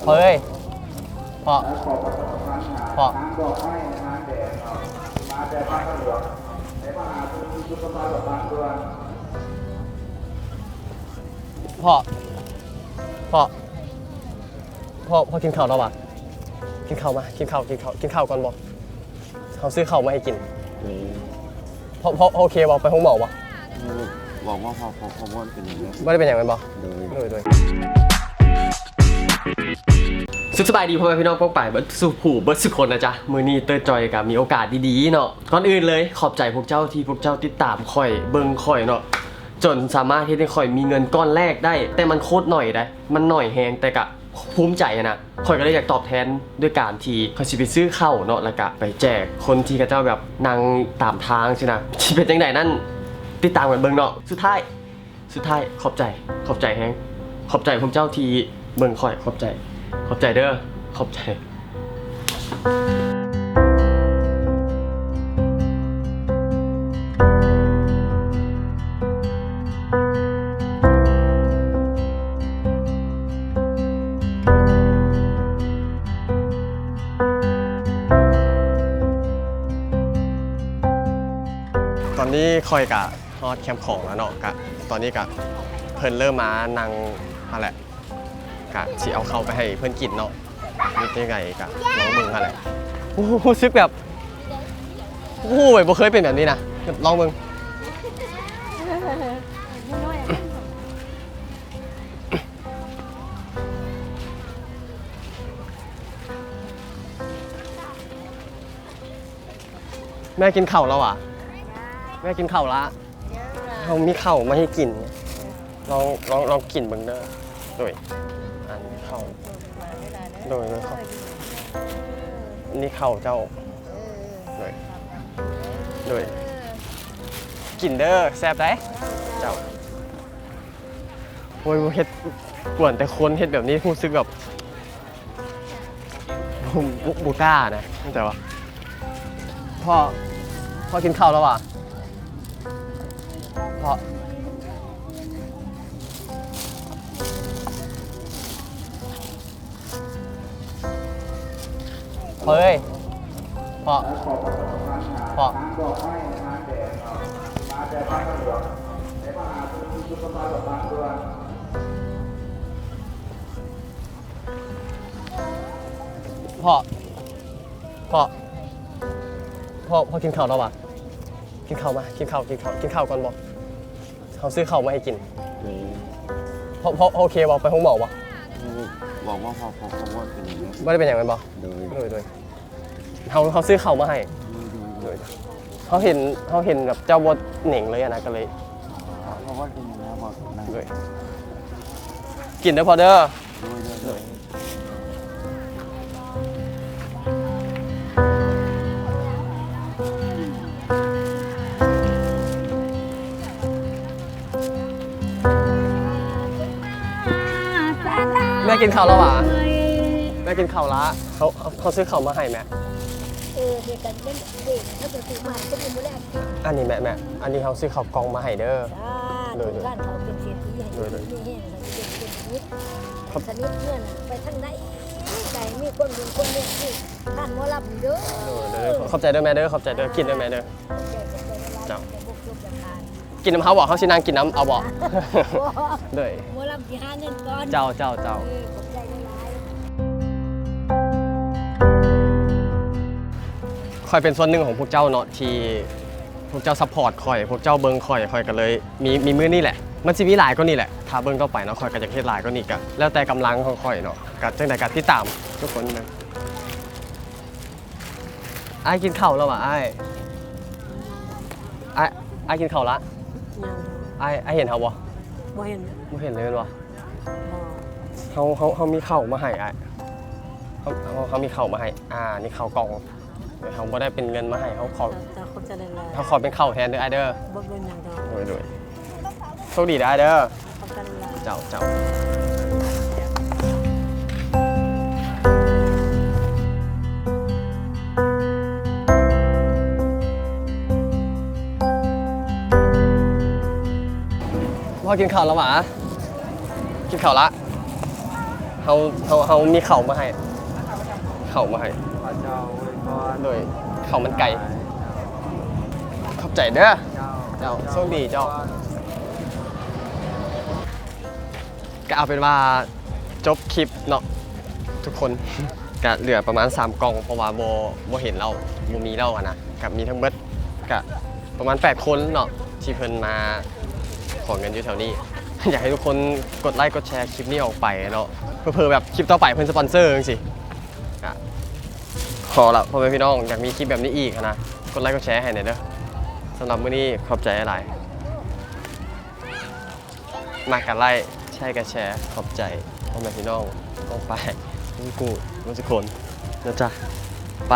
เฮ้ยพอพอพ่อพ่อพ่อกินข้าวแล้วปะกินข้าวมากินข้าวก่อนบอกเขาซื้อข้าวมาให้กินพ่อโอเคบอกไปห้องหมอบอกว่าพอว่าเป็นอย่างนี้ไม่ได้เป็นอย่างนั้นบอกโดยสุขสบายดีพ่อแม่พี่น้องป้องป่ายเบิร์ดสุผูเบิร์ดสุคนนะจ๊ะมือนี้เตอร์จอยกับมีโอกาสดีๆเนาะก่อนอื่นเลยขอบใจพวกเจ้าที่พวกเจ้าติดตามข่อยเบิ้งข่อยเนาะจนสามารถที่จะข่อยมีเงินก้อนแรกได้แต่มันโคตรหน่อยได้มันหน่อยแฮงแต่กะภูมิใจนะข่อยก็เลยอยากตอบแทนด้วยการที่ข่อยสิไปซื้อข้าวเนาะแล้วก็ไปแจกคนที่กับเจ้าแบบนั่งตามทางใช่นะที่เป็นจังไดนั่นติดตามกันเบิ้งเนาะสุดท้ายขอบใจแฮงขอบใจพวกเจ้าที่เบิ้งข่อยขอบใจเด้อขอบใจตอนนี้คอยกะฮอดแคมป์ของแล้วเนาะกะตอนนี้กะเพิ่นเริ่มมานั่งมาแหละกะสิเอาเข้าไปให้เพื่อนกินเนาะนี่ยังไงกะน้องมึงอะไรรู้สึกแบบโอ้ยบ่เคยเป็นแบบนี้นะลองมึงแม่กินข้าวแล้วอ่ะแม่กินข้าวละเขามีข้าวมาให้กินลองกินเบิ่งเด้อโดยอันนี้ข้าวโดยข้าวนี่ข้าวเจ้าโดยกินเด้อแซ่บได้เจ้าโอ้ยเฮ็ดกวนแต่คนเฮ็ดแบบนี้รู้สึกแบบบูก้านะแต่ว่าพ่อกินข้าวแล้วอ่ะพ่อเฮ้ยพ่อพ่อกินข้าวแล้วป่ะกินข้าวมากินข้าวก่อนบอกเขาซื้อข้าวมาให้กินพ่อโอเคบอกไปห้องหมอบอกว่าพอว่าเป็นอย่างนี้ไม่ได้เป็นอย่างนั้นบอกโดยเขาซื้อข้าวมาให้เขาเห็นแบบเจ้าบดเหน่งเลยนะก็เลยเพราะว่าเป็นอย่างนี้บอกเลยกินได้พอเด้อแม่กินข้าวแล้วหวะแม่กินข้าวละเขาซื้อข้าวมาให้แม่เด็กกันเล่นเด็กถ้าเกิดซื้อมาจะเป็นมื้อแรกอันนี้แม่อันนี้เขาซื้อข้าวกล่องมาให้เด้อโดยบ้านเขาเป็นเศรษฐีให้มีแห้งเขาเป็นสนิทเพื่อนไปทางไหนใจมีคนบุญคนเนี่ยที่ท่านหมอลำเด้อขอบใจเด้อแม่เด้อขอบใจเด้อกินเด้อแม่เด้อเจ้ากินน้ำเขาบอกเขาชินางกินน้ำเอาบอกเด้อหมอลำที่หาเงินก่อนเจ้าคอยเป็นส่วนหนึ่งของพวกเจ้าเนาะที่พวกเจ้าซัพพอร์ตคอยพวกเจ้าเบิ้งคอยกันเลยมีมือนี่แหละมันจะมีหลายก็นี่แหละถ้าเบิ้งต่อไปเนาะคอยก็จะเฮ็ดหลายก็นี่กันแล้วแต่กำลังของคอยเนาะกับจังใดการที่ตามทุกคนนึงไอ้กินข้าวแล้วว่ะไอ้กินข้าวละไอ้เห็นเขาบ่เห็นไม่เห็นเลยว่ะเขามีข้าวมาให้ไอ้เขามีข้าวมาให้นี่ข้าวกล่องเขาไม่ได้เป็นเงินมาให้เขาขอเป็นข้าวแทนเด้อไอเด้อโดยโชคดีได้เด้อเจ้าพ่อกินข้าวแล้วหวะกินข้าวละ เฮามีเข่ามาให้โดยเข่ามันไก่ขอบใจเด้อเจ้าโชคดีเจ้าก็เอาเป็นว่าจบคลิปเนาะทุกคน ก็เหลือประมาณ3กล่องเพราะว่าบ่เห็นเราบ่มีเราอะนะกับมีทั้งเบิดก็ประมาณ8คนเนาะที่เพิ่นมาขอเงินอยู่แถวนี้ อยากให้ทุกคนกดไลค์กดแชร์คลิปนี้ออกไปเนาะเพื่อแบบคลิปต่อไปเพิ่นสปอนเซอร์จังซี่ก็ขอละพ่อแม่พี่น้องอยากมีคลิปแบบนี้อีกนะกดไลค์กดแชร์ให้หน่อยเด้อสำหรับมื้อนี้ขอบใจหลายๆมากันไลค์ใช่กันแชร์ขอบใจพ่อแม่พี่น้องต้องไปทุกคนนะจ๊ะไป